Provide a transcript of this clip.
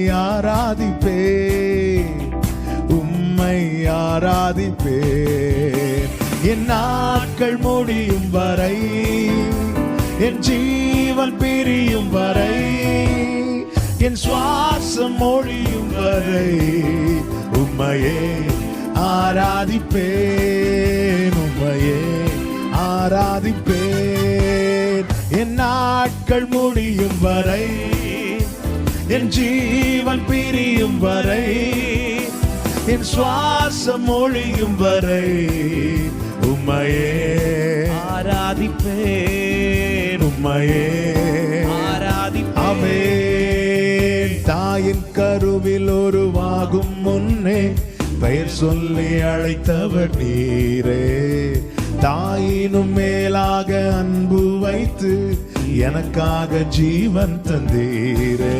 ஆராதிப்பேன், உம்மை ஆராதிப்பேன். என் நாட்கள் முடியும் வரை, என் ஜீவன் பிரியும் வரை, என் சுவாசம் ஒழியும் வரை உம்மையே ஆராதிப்பேன், உம்மையே ஆராதிப்பேன். என் நாட்கள் முடியும் வரை, என் ஜீவன் பிரியும் வரை, என் சுவாசம் ஒழியும் வரை உம்மையே ஆராதிப்பேன், உம்மையே ஆராதிப்பேன். தாயின் கருவில் உருவாகும் முன்னே பெயர் சொல்லி அழைத்தவர் நீரே. தாயினும் மேலாக அன்பு வைத்து எனக்காக ஜீவன் தந்தீரே.